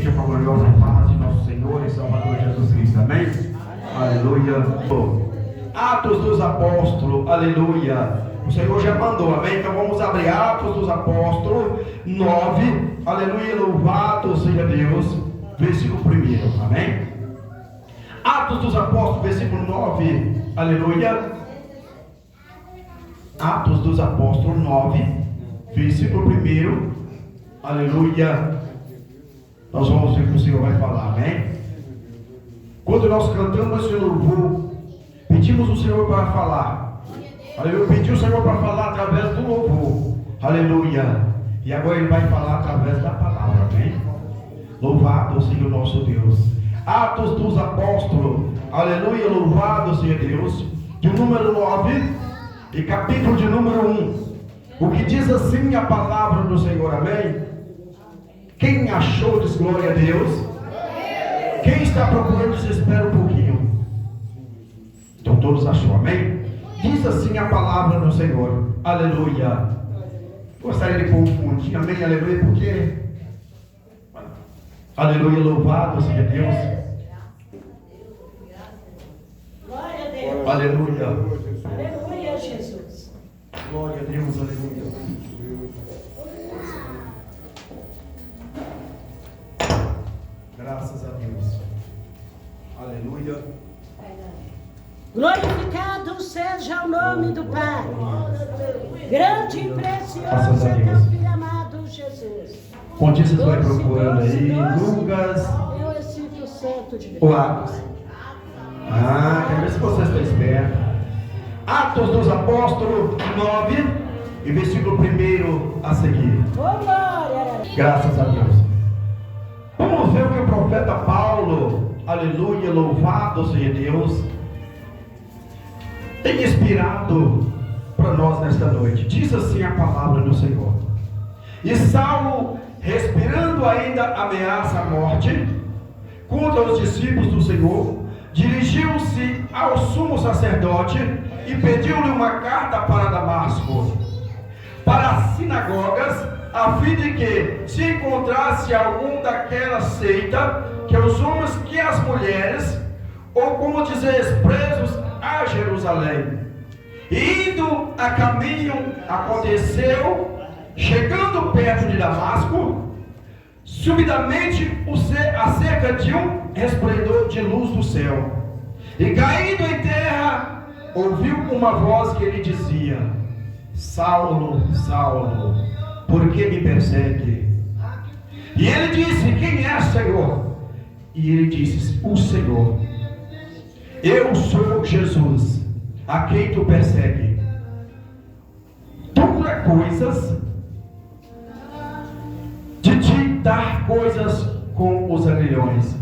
esteja com a gloriosa paz de nosso Senhor e Salvador Jesus Cristo, amém? Aleluia. Atos dos Apóstolos, aleluia. O Senhor já mandou, amém? Então vamos abrir Atos dos Apóstolos 9, aleluia, louvado seja Deus, versículo 1, amém? Atos dos Apóstolos, versículo 9, aleluia. Atos dos Apóstolos 9, versículo 1, aleluia. Nós vamos ver o que o Senhor vai falar, amém? Quando nós cantamos esse louvor, pedimos o Senhor para falar, aleluia. Pedi o Senhor para falar através do louvor, aleluia. E agora Ele vai falar através da palavra, amém? Louvado seja o nosso Deus. Atos dos Apóstolos, aleluia, louvado seja Deus, de número 9 e capítulo de número 1. O que diz assim a palavra do Senhor, amém? Quem achou, diz glória a Deus. Quem está procurando, diz espera um pouquinho. Então todos achou, amém? Diz assim a palavra do Senhor, aleluia. Gostaria de pôr um fundinho, amém, aleluia, porque aleluia, louvado seja Deus. Glória a Deus. Aleluia. Aleluia, Jesus. Glória a Deus, aleluia. Graças a Deus. Aleluia. Glorificado seja o nome do Pai. Grande e Graças precioso a é Deus. teu filho amado Jesus. Quando você vai procurando aí, Lucas É o Espírito Santo de Deus. ou Atos? Quero ver se você está esperto. Atos dos Apóstolos 9 e versículo 1 a seguir. Oh, glória. Graças a Deus. Vamos ver o que o profeta Paulo, aleluia, louvado seja Deus, tem inspirado para nós nesta noite. Diz assim a palavra do Senhor. E Saulo, respirando ainda ameaça à morte contra os discípulos do Senhor, dirigiu-se ao sumo sacerdote e pediu-lhe uma carta para Damasco, para as sinagogas, a fim de que, se encontrasse algum daquela seita, que os homens que as mulheres, ou como dizer, presos a Jerusalém. E indo a caminho, aconteceu, chegando perto de Damasco, subitamente acerca de um resplendor de luz do céu. E caindo em terra, ouviu uma voz que lhe dizia: Saulo, Saulo, por que me persegue? E ele disse: quem é, Senhor? E ele disse: o Senhor. Eu sou Jesus, a quem tu persegue. Procura coisas de te dar coisas com os aguilhões.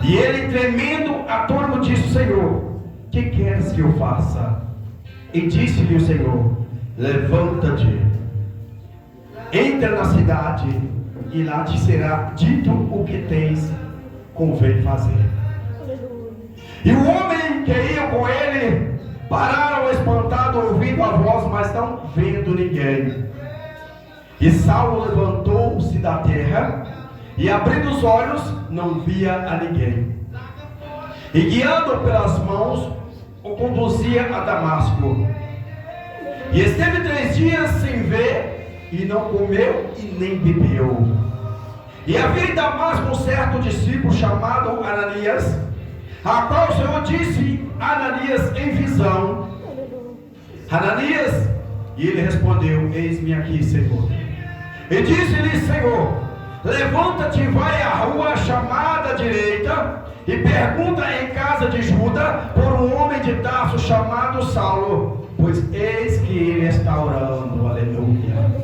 E ele, tremendo a torno, disse: Senhor, que queres que eu faça? E disse-lhe o Senhor: levanta-te, entra na cidade, e lá te será dito o que tens convém fazer. E o homem que ia com ele pararam espantado, ouvindo a voz, mas não vendo ninguém. E Saulo levantou-se da terra e, abrindo os olhos, não via a ninguém. E guiando pelas mãos, o conduzia a Damasco. E esteve 3 dias sem ver, e não comeu e nem bebeu. E havia em Damasco um certo discípulo chamado Ananias, a qual o Senhor disse a Ananias em visão: Ananias, e ele respondeu: eis-me aqui, Senhor. E disse-lhe: Senhor, levanta-te e vai à rua chamada direita, e pergunta em casa de Juda por um homem de Tarso chamado Saulo, pois eis que ele está orando. Aleluia.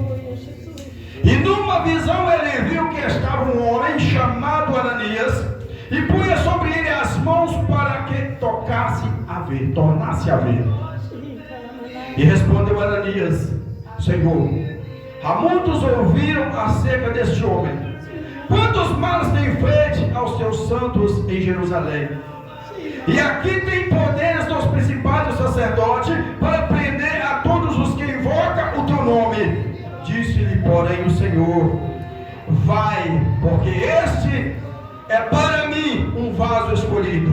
E numa visão ele viu que estava um homem chamado Ananias, e punha sobre ele as mãos para que tornasse a ver. E respondeu Ananias: Senhor, há muitos ouviram acerca deste homem, quantos males tem feito aos teus santos em Jerusalém. E aqui tem poderes dos principais do sacerdote para prender a todos os que invocam o teu nome. Disse-lhe, porém, o Senhor: vai, porque este é para mim um vaso escolhido,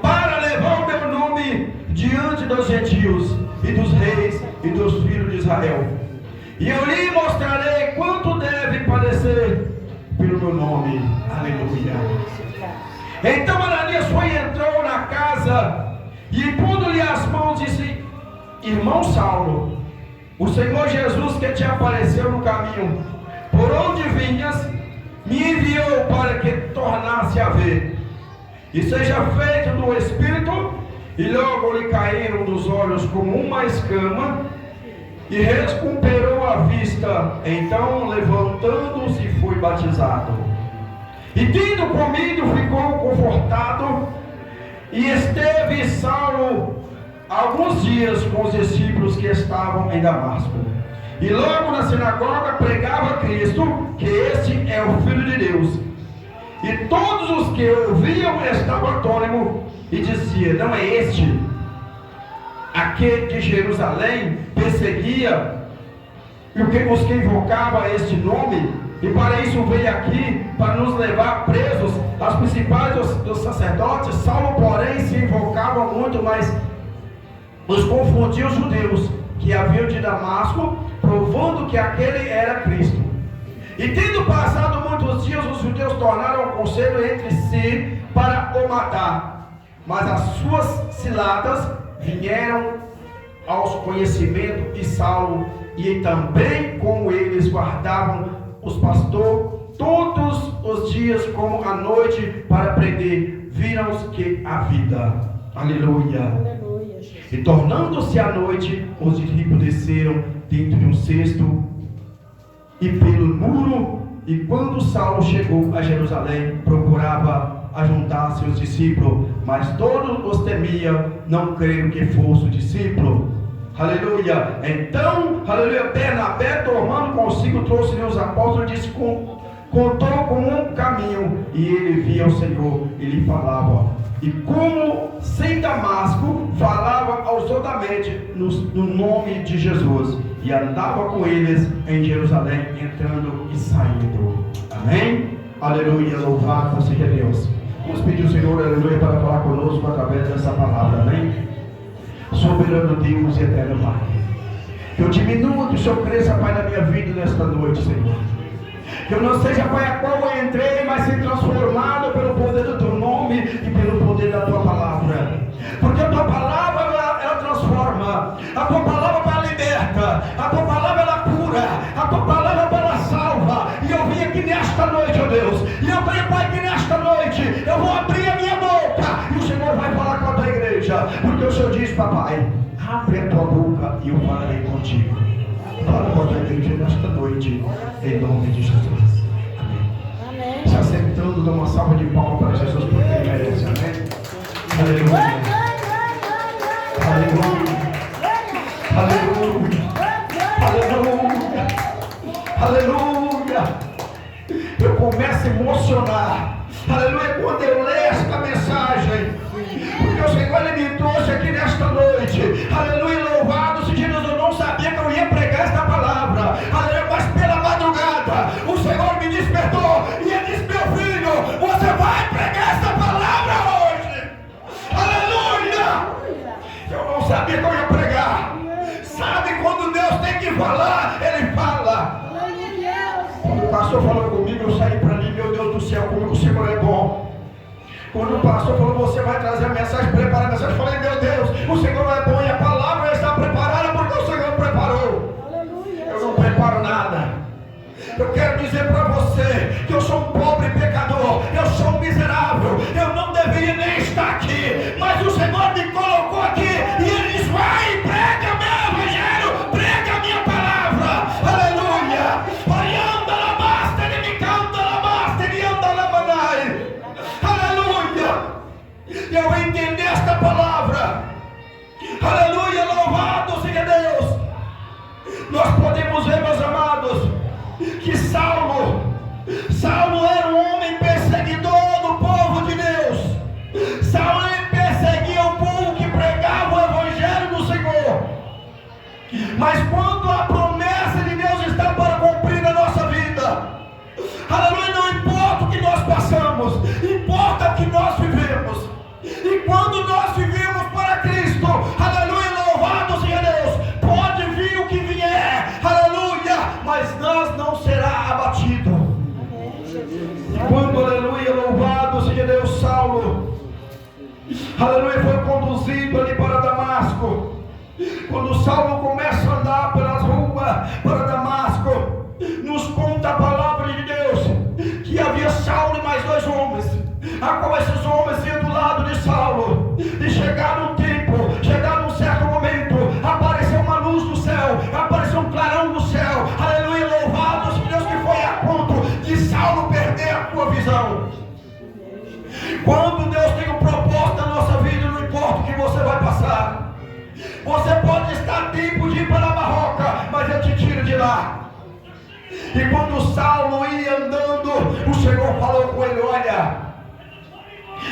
para levar o meu nome diante dos gentios e dos reis e dos filhos de Israel. E eu lhe mostrarei quanto deve padecer pelo meu nome. Aleluia. Então Ananias foi e entrou na casa e, pondo-lhe as mãos, disse: irmão Saulo, o Senhor Jesus, que te apareceu no caminho por onde vinhas, me enviou para que tornasse a ver, e seja feito do Espírito. E logo lhe caíram dos olhos como uma escama, e recuperou a vista. Então, levantando-se, foi batizado. E tendo comido, ficou confortado. E esteve Saulo alguns dias com os discípulos que estavam em Damasco. E logo na sinagoga pregava Cristo, que este é o Filho de Deus. E todos os que ouviam estavam atônitos e diziam: não é este aquele que Jerusalém perseguia e os que invocavam este nome? E para isso veio aqui, para nos levar presos. As principais dos sacerdotes. Saulo, porém, se invocava muito, mas os confundiam os judeus que haviam de Damasco, provando que aquele era Cristo. E tendo passado muitos dias, os judeus tornaram o conselho entre si para o matar. Mas as suas ciladas vieram aos conhecimentos de Saulo, e também como eles guardavam os pastores todos os dias como à noite para prender, viram-os que a vida. Aleluia. E tornando-se a noite, os discípulos desceram dentro de um cesto e pelo muro. E quando Saulo chegou a Jerusalém, procurava ajuntar seus discípulos, mas todos os temiam, não creram que fosse o discípulo. Aleluia. Então, aleluia, Bernabé, tomando consigo, trouxe-lhe os apóstolos e disse: contou com um caminho, e ele via o Senhor e lhe falava. E como sem Damasco, falava ousadamente no nome de Jesus, e andava com eles em Jerusalém, entrando e saindo. Amém? Aleluia, louvado seja Deus. Vamos pedir ao Senhor, aleluia, para falar conosco através dessa palavra. Amém? Soberano Deus e eterno Pai, que eu diminua, que o Senhor cresça, Pai, na minha vida nesta noite, Senhor. Que eu não seja, Pai, a qual eu entrei, mas ser transformado pelo poder do Teu nome e pelo poder da Tua palavra. Porque a Tua palavra, ela transforma. A Tua palavra, ela liberta. A Tua palavra, ela cura. A Tua palavra, ela salva. E eu vim aqui nesta noite, ó Deus. E eu creio, Pai, que nesta noite eu vou abrir a minha boca e o Senhor vai falar com a Tua igreja. Porque o Senhor diz: papai, abre a Tua boca e eu falarei contigo. Fala com a Tua igreja nesta noite, em nome de Jesus. Amém. Se assentando, dá uma salva de palmas para Jesus, porque Ele merece. Amém. Aleluia. Aleluia. Aleluia. Aleluia. Aleluia. Eu começo a emocionar. Aleluia. Quando eu leio esta mensagem, porque o Senhor, Ele me trouxe aqui nesta noite. Aleluia. Louvado seja Deus. Eu não sabia que eu ia pregar esta palavra. Aleluia. Mas pela madrugada o Senhor me despertou e Ele disse: meu filho, você vai pregar esta palavra hoje. Aleluia. Eu não sabia que eu ia pregar. Sabe quando Deus tem que falar, Ele fala. Quando o pastor falou comigo, eu saí para ali: meu Deus do céu, como o Senhor é bom. Quando o pastor falou: você vai trazer a mensagem, prepara a mensagem, eu falei: meu Deus, o Senhor é bom e a palavra está preparada porque o Senhor preparou. Eu não preparo nada. Eu quero dizer para você que eu sou um pobre pecador, eu sou um miserável, eu não deveria nem estar aqui, mas o Senhor me colocou aqui e Ele diz: vai, prega meu evangelho, prega a minha palavra. Aleluia. Anda na basta, Ele me canta na basta, Ele anda na manai. Aleluia. Eu vou entender esta palavra. Aleluia, louvado seja Deus. Nós podemos ver, meus amados, que Saulo era um homem perseguidor do povo de Deus. Saulo perseguia o povo que pregava aleluia, foi conduzido ali para Damasco. Quando Saulo começa a andar pelas ruas para Damasco, nos conta a palavra de Deus que havia Saulo e mais 2 homens, a qual esses homens iam do lado de Saulo, e chegaram no tempo, chegaram num certo momento, apareceu uma luz do céu, apareceu um clarão do céu, aleluia, louvado seja Deus, que foi a ponto de Saulo perder a sua visão. Quando Deus tem um propósito na nossa vida, não importa o que você vai passar. Você pode estar a tempo de ir para a Barroca, mas eu te tiro de lá. E quando Saulo ia andando, o Senhor falou com ele: olha,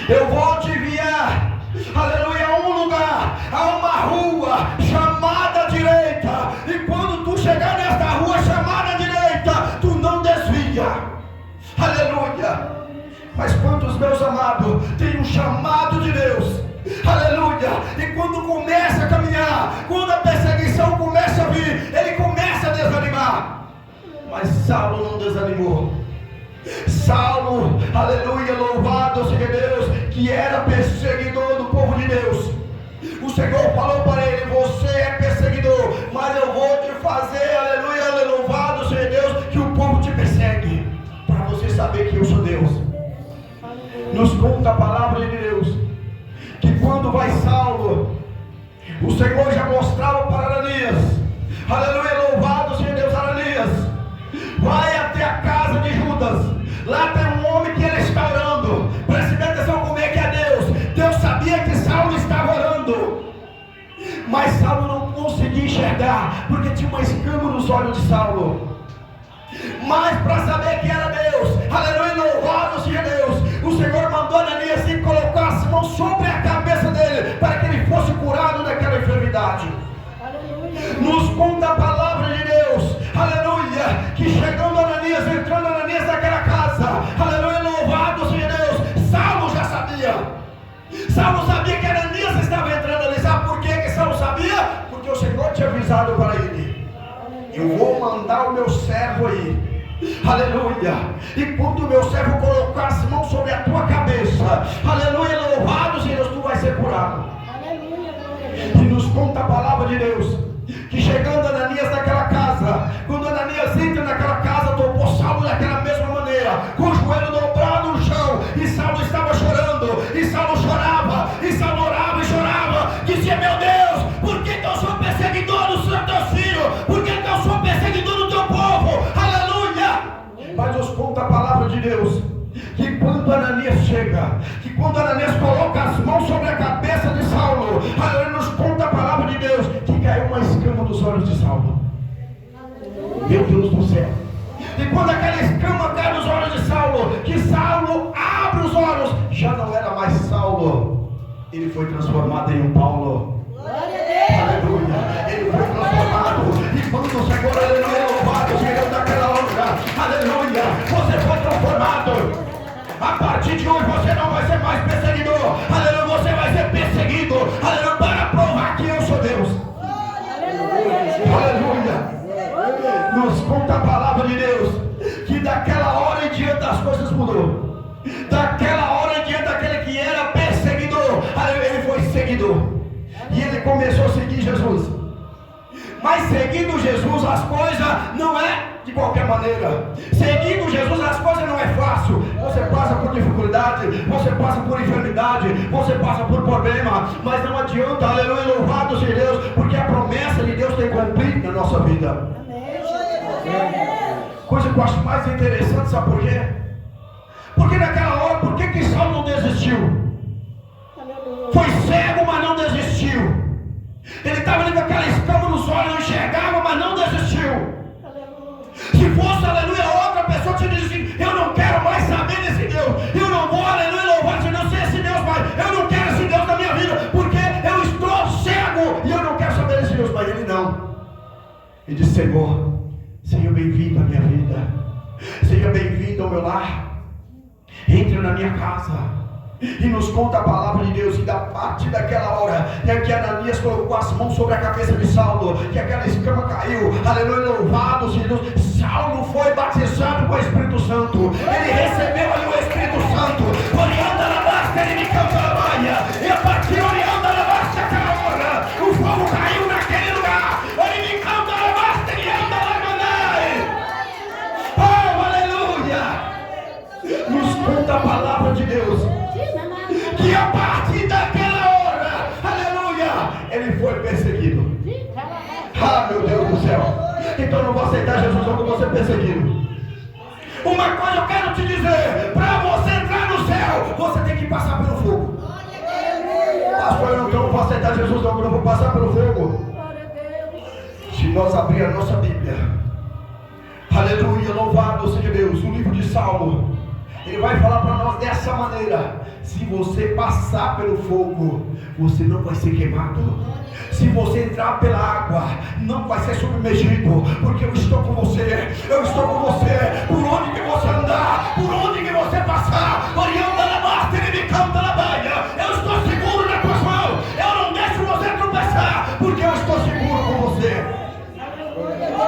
eu vou te enviar, aleluia, a um lugar, a uma rua chamada direita. E quando tu chegar nesta rua chamada direita, tu não desvia. Aleluia. Mas quantos, meus amados, têm um chamado de Deus? Aleluia. E quando começa a caminhar, quando a perseguição começa a vir, ele começa a desanimar. Mas Saulo não desanimou. Saulo, aleluia, louvado seja Deus, que era perseguidor do povo de Deus. O Senhor falou para ele: você é perseguidor, mas eu vou te fazer, aleluia, louvado seja Deus, que o povo te persegue, para você saber que eu sou Deus. Nos conta a palavra de Deus que quando vai Saulo, o Senhor já mostrava para Ananias, aleluia, louvado seja Deus. Ananias, vai até a casa de Judas, lá tem um homem que ele está orando. Preste atenção como é que é Deus. Deus sabia que Saulo estava orando, mas Saulo não conseguia enxergar, porque tinha uma escama nos olhos de Saulo. Mas para saber que era Deus, aleluia, louvado seja Deus, o Senhor mandou Ananias e colocar as mãos sobre a cabeça dele, para que ele fosse curado daquela enfermidade. Aleluia. Nos conta a palavra de Deus, aleluia, que chegando Ananias, entrando Ananias naquela casa, aleluia, louvado seja Deus, Saulo já sabia. Saulo sabia que Ananias estava entrando ali. Sabe por que Saulo sabia? Porque o Senhor tinha avisado para ele: eu vou mandar o meu servo aí, aleluia, e quando o meu servo colocar as mãos sobre a tua cabeça, aleluia, louvado seja Deus, tu vai ser curado. Aleluia. E nos conta a palavra de Deus que chegando Ananias naquela casa, quando Ananias entra naquela casa, tocou Saulo daquela mesma maneira, com o joelho dobrado no chão, e Saulo estava chorando, e Saulo chorava, e Saulo orava e chorava, dizia: meu Deus, por que eu sou perseguidor dos teus filhos? Por que eu sou perseguidor do teu povo? Aleluia. Mas nos conta a palavra de Deus que quando Ananias chega, que quando Ananias coloca as mãos sobre a cabeça de Saulo, aleluia, nos conta a palavra de Deus que caiu uma escama dos olhos de Saulo. Meu Deus do céu. E quando aquela escama cai nos olhos de Saulo, que Saulo abre os olhos, já não era mais Saulo, ele foi transformado em um Paulo. Aleluia. Ele foi transformado. E quando o Senhor, aleluia, louvado seja Deus daquela hora, aleluia, você foi transformado. A partir de hoje você não vai ser mais perseguidor, aleluia, você vai ser perseguido, aleluia, para provar que eu sou Deus. Aleluia. Nos conta a palavra de Deus que daquela hora em diante as coisas mudou. Daquela hora em diante aquele que era perseguidor, aleluia, ele foi seguidor. E ele começou a seguir Jesus. Mas seguindo Jesus as coisas não é de qualquer maneira. Seguindo Jesus as coisas não é fácil. Você passa por dificuldade, você passa por enfermidade, você passa por problema, mas não adianta, aleluia, louvado seja Deus, porque a promessa de Deus tem cumprido na nossa vida. Coisa que eu acho mais interessante, sabe por quê? Porque naquela hora, por que Saulo não desistiu? Foi cego, mas não desistiu. Ele estava ali com aquela escama nos olhos, não enxergava, mas não desistiu. Se fosse, aleluia, outra pessoa te diz assim: eu não quero mais saber desse Deus, eu não vou, aleluia, louvar esse Deus, ser esse Deus mais, eu não quero esse Deus na minha vida, porque eu estou cego e eu não quero saber desse Deus. Mas ele não. Ele disse: Senhor, seja bem-vindo à minha vida, seja bem-vindo ao meu lar, entre na minha casa. E nos conta a palavra de Deus que da parte daquela hora, que Ananias colocou as mãos sobre a cabeça de Saulo, que aquela escama caiu, aleluia, louvado seja Deus. Saulo foi batizado com o Espírito Santo. Ele recebeu ali o Espírito Santo. Orienta na máscara e me canta na baia. E a partir não vou aceitar Jesus, eu vou ser perseguido. Uma coisa eu quero te dizer: para você entrar no céu, você tem que passar pelo fogo. Pastor, eu não vou aceitar Jesus, não, eu não vou passar pelo fogo. Se nós abrir a nossa Bíblia, aleluia, louvado seja Deus, o livro de Salmo, ele vai falar para nós dessa maneira: se você passar pelo fogo, você não vai ser queimado. Se você entrar pela água, não vai ser submergido, porque eu estou com você. Eu estou com você. Por onde que você andar, por onde que você passar, eu estou seguro nas tuas mãos. Eu não deixo você tropeçar, porque eu estou seguro com você.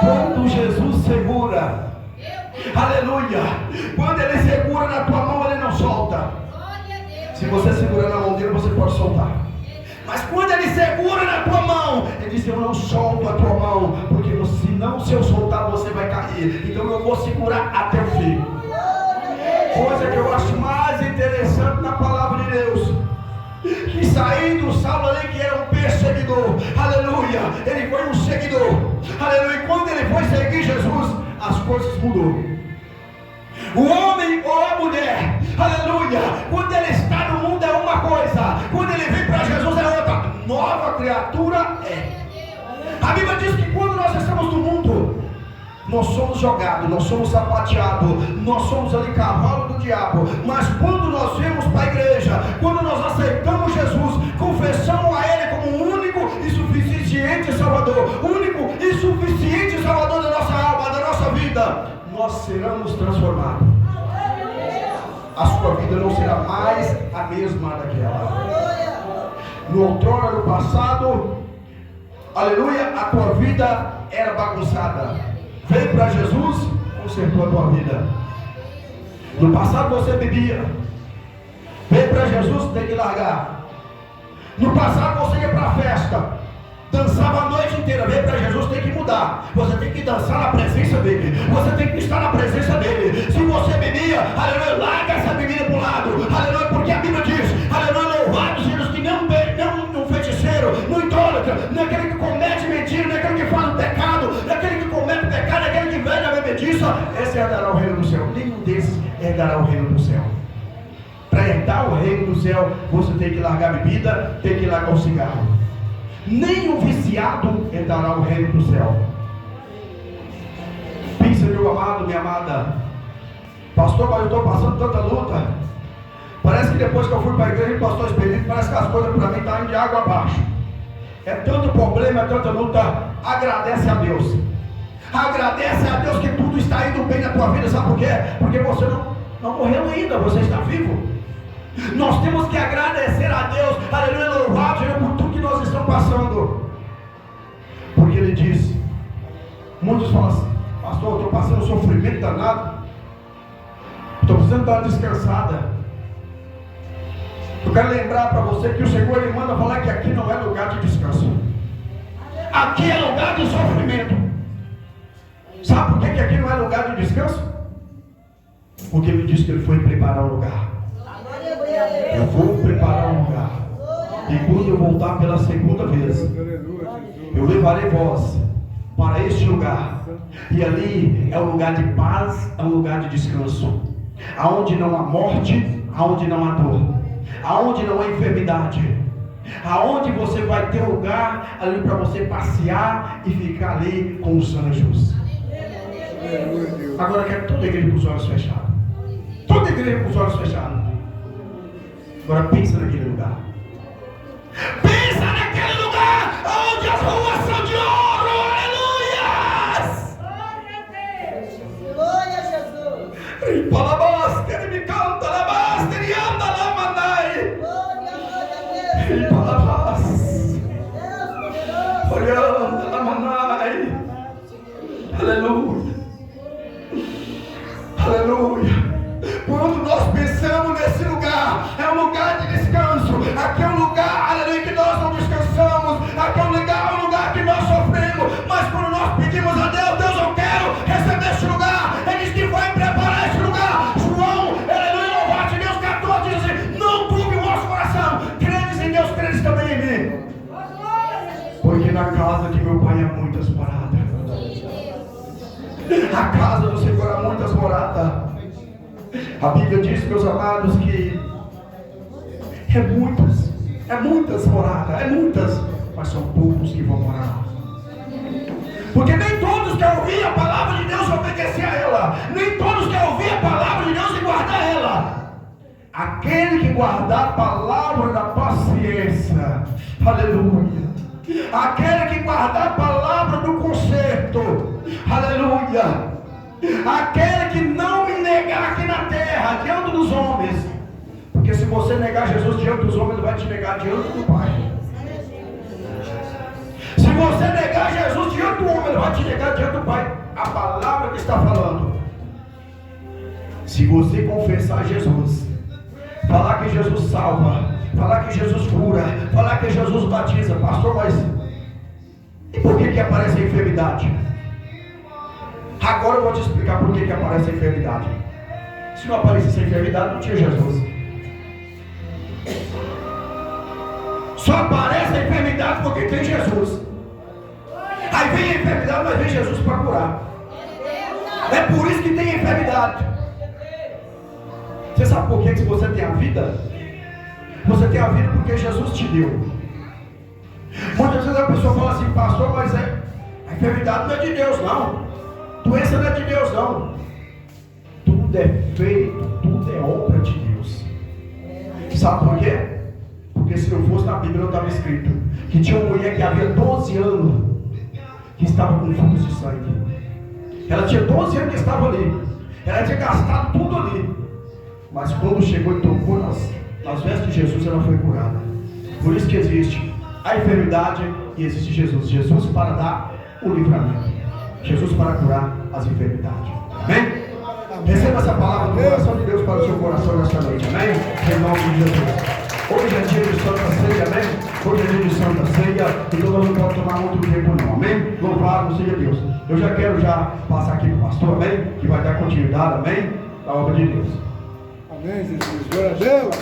Quando Jesus segura, aleluia, quando ele segura na tua mão, ele não solta. Se você segurar na mão dele, você pode soltar. Mas quando ele segura na tua mão, ele diz: eu não solto a tua mão, porque se eu soltar, você vai cair. Então eu vou segurar até o fim. Coisa que eu acho mais interessante na palavra de Deus, que saindo Saulo ali, que era um perseguidor, aleluia, ele foi um seguidor, aleluia, e quando ele foi seguir Jesus, as coisas mudou. O homem ou a mulher, aleluia, quando ele está no mundo é uma coisa, quando ele vem para Jesus é outra. Nova criatura é. A Bíblia diz que quando nós estamos no mundo, nós somos jogados, nós somos sapateados, nós somos ali cavalo do diabo. Mas quando nós viemos para a igreja, quando nós aceitamos Jesus, confessamos a Ele como o único e suficiente Salvador, único e suficiente Salvador da nossa alma, da nossa vida, nós seremos transformados. A sua vida não será mais a mesma daquela. No outrora, no passado, aleluia, a tua vida era bagunçada. Veio para Jesus, consertou a tua vida. No passado você bebia. Veio para Jesus, tem que largar. No passado você ia para a festa, dançava a noite inteira. Veio para Jesus, tem que mudar. Você tem que dançar na presença dele. Você tem que estar na presença dele. Se você bebia, aleluia, larga essa bebida para o lado. Aleluia, porque a Bíblia diz, aleluia, louvado seja os que não um feiticeiro, não idólatra, não é aquele que comete mentira, não é aquele que faz o pecado, não é aquele que comete pecado, é aquele que vem na bebediça. Esse herdará o reino do céu. Nenhum desses herdará o reino do céu. Para herdar o reino do céu, você tem que largar a bebida, tem que largar o cigarro. Nem o viciado herdará o reino do céu. Pensa, meu amado, minha amada: pastor, mas eu estou passando tanta luta. Parece que depois que eu fui para a igreja, pastor Expedito, parece que as coisas para mim estão indo de água abaixo. É tanto problema, é tanta luta. Agradece a Deus. Agradece a Deus que tudo está indo bem na tua vida. Sabe por quê? Porque você não morreu ainda, você está vivo. Nós temos que agradecer a Deus, aleluia, louvado seja por tudo que nós estamos passando. Porque ele diz, muitos falam assim: pastor, eu estou passando um sofrimento danado, estou precisando dar uma descansada. Eu quero lembrar para você que o Senhor ele manda falar que aqui não é lugar de descanso. Aqui é lugar de sofrimento. Sabe por que aqui não é lugar de descanso? Porque ele disse que ele foi preparar um lugar. Eu vou preparar um lugar. E quando eu voltar pela segunda vez, eu levarei vós para este lugar. E ali é um lugar de paz, é um lugar de descanso. Aonde não há morte, aonde não há dor, aonde não há enfermidade, aonde você vai ter um lugar ali para você passear e ficar ali com os anjos. Agora eu quero toda a igreja com os olhos fechados. Toda a igreja com os olhos fechados. Agora pensa naquele lugar. Pensa naquele lugar onde as ruas são de ouro. Aleluias! Glória a Jesus. E palabas, que ele me canta, labas, ele anda lá, mandai. E palabas, olhando lá, mandai. Aleluia. Aleluia. Quando nós pensamos nesse lugar, é um lugar de descanso. Aqui é um lugar, aleluia, que nós não descansamos. Aqui é um lugar que nós sofremos. Mas quando nós pedimos a Deus, Deus, eu quero receber esse lugar, Ele disse que vai preparar esse lugar. João, aleluia, louvado Deus 14, diz assim: não turbe o vosso coração, credes em Deus, credes também em mim. Porque na casa de meu pai há muitas paradas. A casa do Senhor há muitas moradas. A Bíblia diz, meus amados, que é muitas moradas, mas são poucos que vão morar lá. Porque nem todos querem ouvir a palavra de Deus e obedecer a ela. Nem todos querem ouvir a palavra de Deus e guardar ela. Aquele que guardar a palavra da paciência, aleluia. Aquele que guardar a palavra do conserto, aleluia. Aquele que não me negar aqui na terra, diante dos homens. Porque se você negar Jesus diante dos homens, ele vai te negar diante do Pai. Se você negar Jesus diante do homem, ele vai te negar diante do Pai. A palavra que está falando. Se você confessar Jesus, falar que Jesus salva, falar que Jesus cura, falar que Jesus batiza, pastor, mas e por que aparece a enfermidade? Agora eu vou te explicar por que aparece a enfermidade. Se não aparecesse a enfermidade, não tinha Jesus. Só aparece a enfermidade porque tem Jesus. Aí vem a enfermidade, mas vem Jesus para curar. É por isso que tem enfermidade. Você sabe por que se você tem a vida? Você tem a vida porque Jesus te deu. Muitas vezes a pessoa fala assim, pastor, mas a enfermidade não é de Deus não. Doença não é de Deus não. Tudo é feito, tudo é obra de Deus. Sabe por quê? Porque se não fosse na Bíblia não estava escrito que tinha uma mulher que havia 12 anos que estava com fluxo de sangue. Ela tinha 12 anos que estava ali. Ela tinha gastado tudo ali. Mas quando chegou e tocou nas vestes de Jesus, ela foi curada. Por isso que existe a enfermidade e existe Jesus. Jesus para dar o livramento. Jesus para curar as enfermidades. Amém? Receba essa palavra do coração de Deus para o seu coração nesta noite. Amém? Em nome de Jesus. Hoje é dia de Santa Ceia, amém? Hoje é dia de Santa Ceia e todo mundo pode tomar muito tempo não, amém? Louvado seja Deus. Eu já quero passar aqui para o pastor, amém? Que vai dar continuidade, amém? Da obra de Deus. Amém, Jesus. Glória a Deus.